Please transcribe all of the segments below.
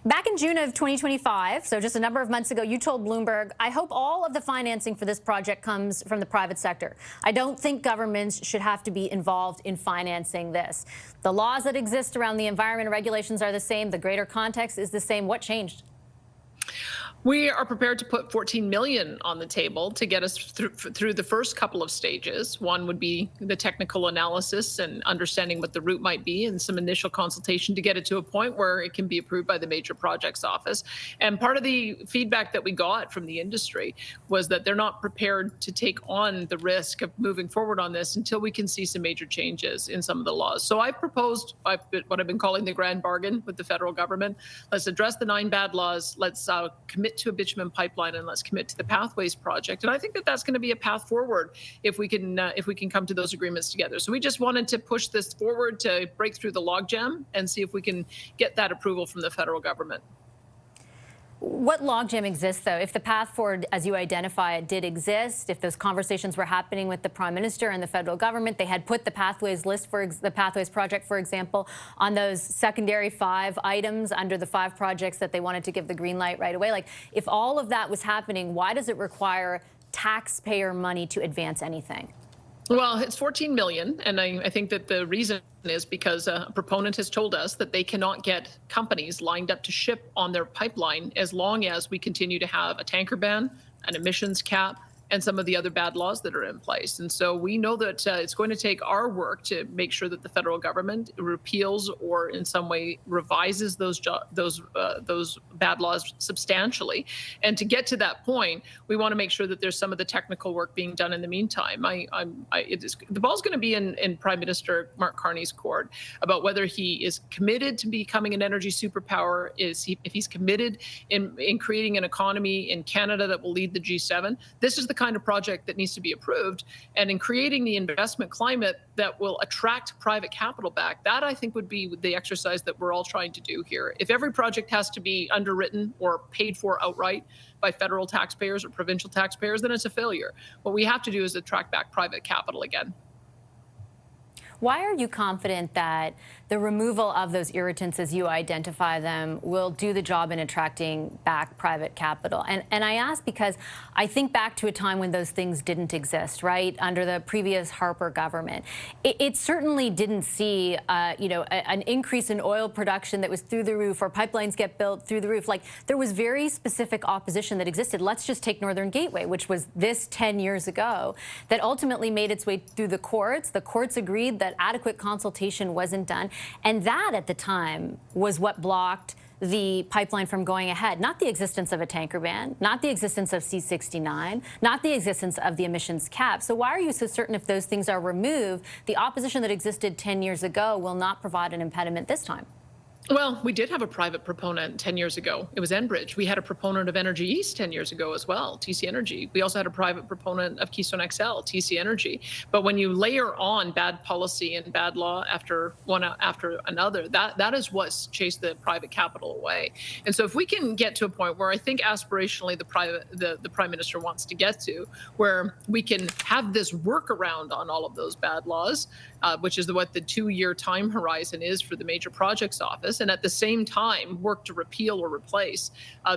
Back in June of 2025, so just a number of months ago, you told Bloomberg, I hope all of the financing for this project comes from the private sector. I don't think governments should have to be involved in financing this. The laws that exist around the environment and regulations are the same. The greater context is the same. What changed? We are prepared to put $14 million on the table to get us through the first couple of stages. One would be the technical analysis and understanding what the route might be and some initial consultation to get it to a point where it can be approved by the Major Projects Office. And part of the feedback that we got from the industry was that they're not prepared to take on the risk of moving forward on this until we can see some major changes in some of the laws. So I proposed what I've been calling the grand bargain with the federal government. Let's address the 9 bad laws. Let's commit to a bitumen pipeline, and let's commit to the Pathways project. And I think that that's going to be a path forward if we can come to those agreements together. So we just wanted to push this forward to break through the logjam and see if we can get that approval from the federal government. What logjam exists, though? If the path forward, as you identify it, did exist, if those conversations were happening with the Prime Minister and the federal government, they had put the Pathways list, for the Pathways project, for example, on those secondary 5 items under the 5 projects that they wanted to give the green light right away. Like, if all of that was happening, why does it require taxpayer money to advance anything? Well, it's $14 million, and I think that the reason is because a proponent has told us that they cannot get companies lined up to ship on their pipeline as long as we continue to have a tanker ban, an emissions cap, and some of the other bad laws that are in place. And so we know that it's going to take our work to make sure that the federal government repeals or in some way revises those bad laws substantially. And to get to that point, we want to make sure that there's some of the technical work being done in the meantime. The ball's going to be in Prime Minister Mark Carney's court about whether he is committed to becoming an energy superpower, if he's committed in creating an economy in Canada that will lead the G7. This is the kind of project that needs to be approved, and in creating the investment climate that will attract private capital back, that I think would be the exercise that we're all trying to do here. If every project has to be underwritten or paid for outright by federal taxpayers or provincial taxpayers, then it's a failure. What we have to do is attract back private capital again. Why are you confident that the removal of those irritants, as you identify them, will do the job in attracting back private capital? And I ask because I think back to a time when those things didn't exist, right? Under the previous Harper government, it certainly didn't see, an increase in oil production that was through the roof, or pipelines get built through the roof. Like, there was very specific opposition that existed. Let's just take Northern Gateway, which was this 10 years ago, that ultimately made its way through the courts. The courts agreed that adequate consultation wasn't done. And that, at the time, was what blocked the pipeline from going ahead. Not the existence of a tanker ban, not the existence of C-69, not the existence of the emissions cap. So why are you so certain if those things are removed, the opposition that existed 10 years ago will not provide an impediment this time? Well, we did have a private proponent 10 years ago. It was Enbridge. We had a proponent of Energy East 10 years ago as well, TC Energy. We also had a private proponent of Keystone XL, TC Energy. But when you layer on bad policy and bad law after one after another, that is what's chased the private capital away. And so if we can get to a point where I think aspirationally the Prime Minister wants to get to, where we can have this workaround on all of those bad laws, which is what the 2-year time horizon is for the Major Projects Office, and at the same time work to repeal or replace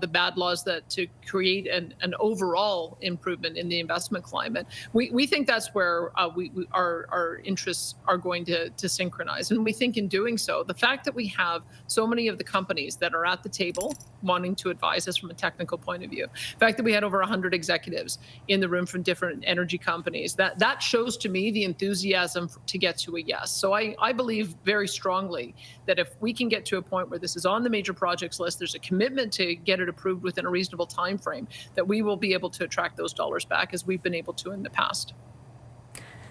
the bad laws that to create an overall improvement in the investment climate. We think that's where our interests are going to synchronize. And we think in doing so, the fact that we have so many of the companies that are at the table wanting to advise us from a technical point of view, the fact that we had over 100 executives in the room from different energy companies, that shows to me the enthusiasm to get to a yes. So I believe very strongly that if we can get to a point where this is on the major projects list, there's a commitment to get it approved within a reasonable time frame, that we will be able to attract those dollars back as we've been able to in the past.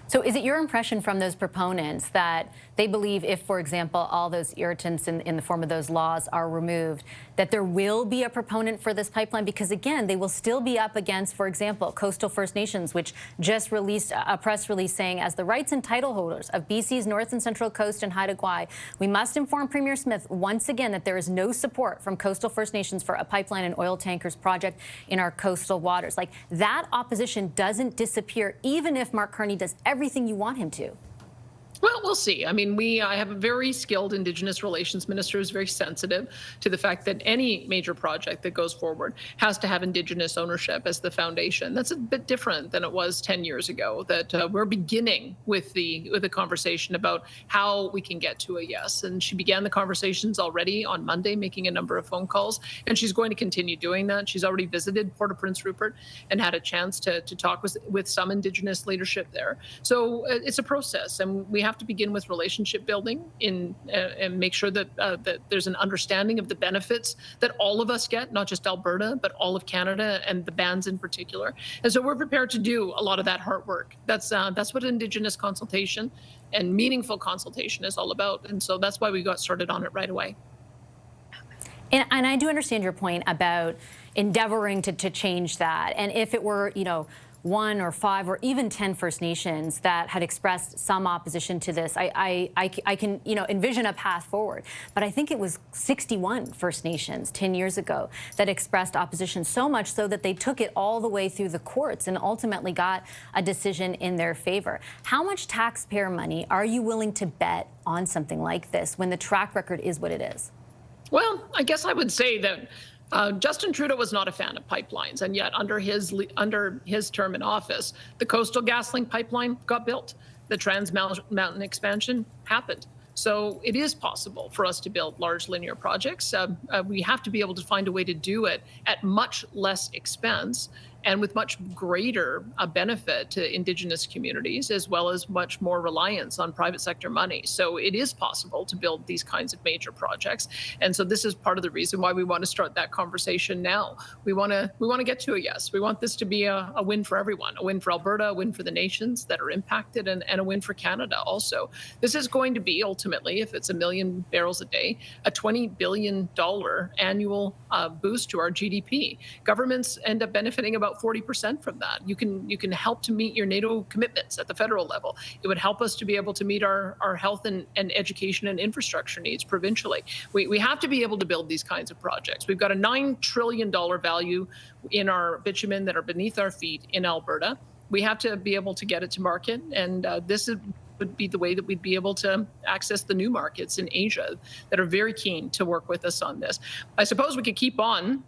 So is it your impression from those proponents that they believe if, for example, all those irritants in the form of those laws are removed, that there will be a proponent for this pipeline? Because, again, they will still be up against, for example, coastal First Nations, which just released a press release saying, as the rights and title holders of BC's North and Central Coast and Haida Gwaii, we must inform Premier Smith once again that there is no support from coastal First Nations for a pipeline and oil tankers project in our coastal waters. Like, that opposition doesn't disappear, even if Mark Carney does everything you want him to. Well, we'll see. I mean, I have a very skilled Indigenous relations minister who's very sensitive to the fact that any major project that goes forward has to have Indigenous ownership as the foundation. That's a bit different than it was 10 years ago, that we're beginning with the conversation about how we can get to a yes. And she began the conversations already on Monday, making a number of phone calls, and she's going to continue doing that. She's already visited Port au Prince Rupert and had a chance to talk with some Indigenous leadership there. So it's a process, and we have to begin with relationship building and make sure that there's an understanding of the benefits that all of us get, not just Alberta, but all of Canada and the bands in particular. And so we're prepared to do a lot of that hard work. That's what Indigenous consultation and meaningful consultation is all about. And so that's why we got started on it right away. And I do understand your point about endeavoring to change that. And if it were, 1 or 5 or even 10 First Nations that had expressed some opposition to this, I can envision a path forward. But I think it was 61 First Nations 10 years ago that expressed opposition, so much so that they took it all the way through the courts and ultimately got a decision in their favor. How much taxpayer money are you willing to bet on something like this when the track record is what it is? Well, I guess I would say that Justin Trudeau was not a fan of pipelines, and yet under his term in office, the Coastal GasLink pipeline got built. The Trans Mountain expansion happened. So it is possible for us to build large linear projects. We have to be able to find a way to do it at much less expense and with much greater benefit to Indigenous communities, as well as much more reliance on private sector money. So it is possible to build these kinds of major projects. And so this is part of the reason why we want to start that conversation now. We want to get to a yes. We want this to be a win for everyone, a win for Alberta, a win for the nations that are impacted, and a win for Canada also. This is going to be ultimately, if it's 1 million barrels a day, a $20 billion annual boost to our GDP. Governments end up benefiting about 40% from that. You can help to meet your NATO commitments at the federal level. It would help us to be able to meet our health and education and infrastructure needs provincially. We have to be able to build these kinds of projects. We've got a $9 trillion value in our bitumen that are beneath our feet in Alberta. We have to be able to get it to market, and would be the way that we'd be able to access the new markets in Asia that are very keen to work with us on this. I suppose we could keep on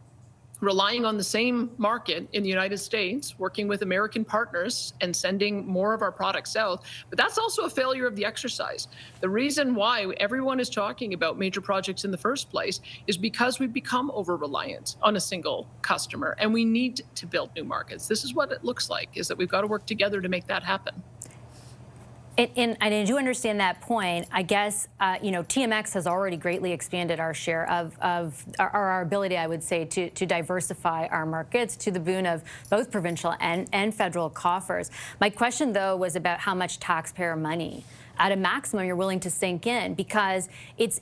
relying on the same market in the United States, working with American partners and sending more of our products south. But that's also a failure of the exercise. The reason why everyone is talking about major projects in the first place is because we've become over-reliant on a single customer, and we need to build new markets. This is what it looks like, is that we've got to work together to make that happen. And I do understand that point. I guess, TMX has already greatly expanded our share of our ability, I would say, to diversify our markets to the boon of both provincial and federal coffers. My question, though, was about how much taxpayer money at a maximum you're willing to sink in, because it's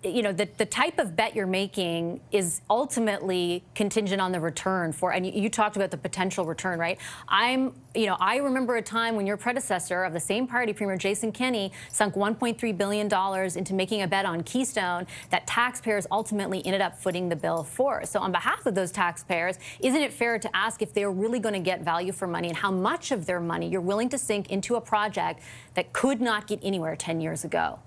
the type of bet you're making is ultimately contingent on the return for, and you talked about the potential return, right? I remember a time when your predecessor of the same party, Premier Jason Kenney, sunk $1.3 billion into making a bet on Keystone that taxpayers ultimately ended up footing the bill for. So on behalf of those taxpayers, isn't it fair to ask if they're really going to get value for money and how much of their money you're willing to sink into a project that could not get anywhere 10 years ago?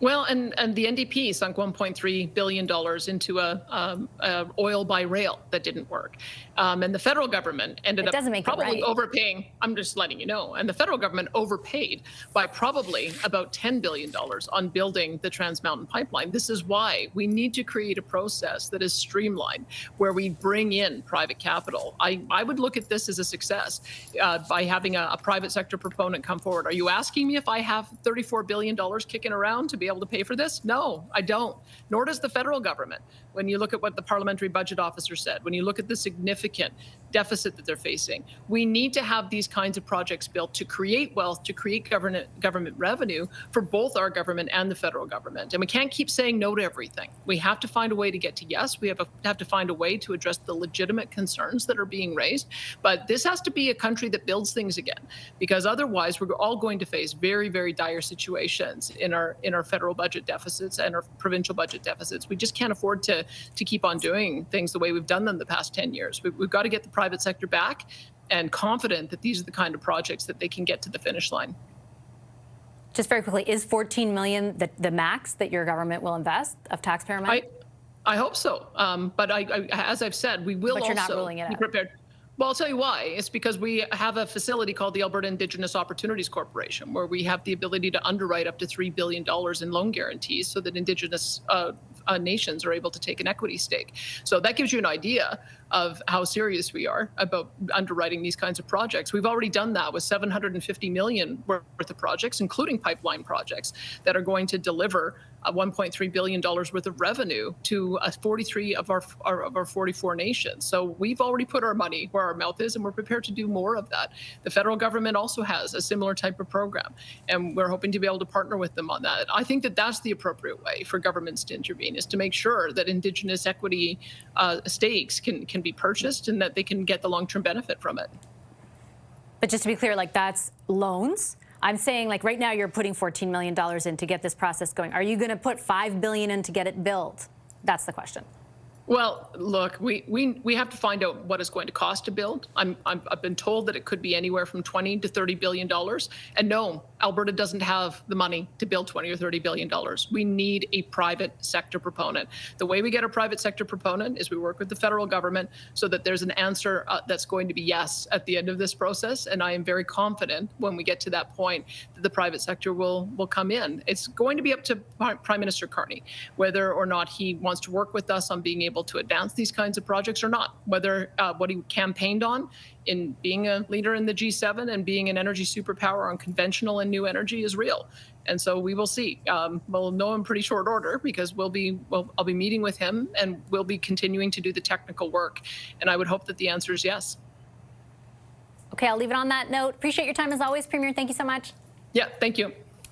Well, and the NDP sunk $1.3 billion into a oil by rail that didn't work. And the federal government ended up probably overpaying. I'm just letting you know. And the federal government overpaid by probably about $10 billion on building the Trans Mountain pipeline. This is why we need to create a process that is streamlined, where we bring in private capital. I would look at this as a success by having a private sector proponent come forward. Are you asking me if I have $34 billion kicking around to be able to pay for this? No, I don't. Nor does the federal government. When you look at what the parliamentary budget officer said, when you look at the significant deficit that they're facing, we need to have these kinds of projects built to create wealth, to create government revenue for both our government and the federal government. And we can't keep saying no to everything. We have to find a way to get to yes. We have to find a way to address the legitimate concerns that are being raised. But this has to be a country that builds things again, because otherwise we're all going to face very, very dire situations in our federal budget deficits and our provincial budget deficits. We just can't afford to keep on doing things the way we've done them the past 10 years. We've got to get the private sector back and confident that these are the kind of projects that they can get to the finish line. Just very quickly, is $14 million the max that your government will invest of taxpayer money? I hope so. But as I've said, we will But you're also not ruling it be out. prepared. Well, I'll tell you why. It's because we have a facility called the Alberta Indigenous Opportunities Corporation, where we have the ability to underwrite up to $3 billion in loan guarantees so that Indigenous nations are able to take an equity stake. So that gives you an idea of how serious we are about underwriting these kinds of projects. We've already done that with $750 million worth of projects, including pipeline projects that are going to deliver $1.3 billion worth of revenue to 43 of our 44 nations. So we've already put our money where our mouth is, and we're prepared to do more of that. The federal government also has a similar type of program, and we're hoping to be able to partner with them on that. I think that that's the appropriate way for governments to intervene, is to make sure that Indigenous equity stakes can be purchased and that they can get the long-term benefit from it. But just to be clear, like, that's loans. I'm saying, like, right now you're putting $14 million in to get this process going. Are you going to put $5 billion in to get it built? That's the question. Well, look, we have to find out what it's going to cost to build. I've been told that it could be anywhere from $20 to $30 billion. And no, Alberta doesn't have the money to build $20 or $30 billion. We need a private sector proponent. The way we get a private sector proponent is we work with the federal government so that there's an answer that's going to be yes at the end of this process. And I am very confident when we get to that point that the private sector will come in. It's going to be up to Prime Minister Carney whether or not he wants to work with us on being able to advance these kinds of projects or not, whether what he campaigned on in being a leader in the G7 and being an energy superpower on conventional and new energy is real. And so we will see. We'll know in pretty short order because I'll be meeting with him and we'll be continuing to do the technical work. And I would hope that the answer is yes. Okay, I'll leave it on that note. Appreciate your time as always, Premier. Thank you so much. Yeah, thank you.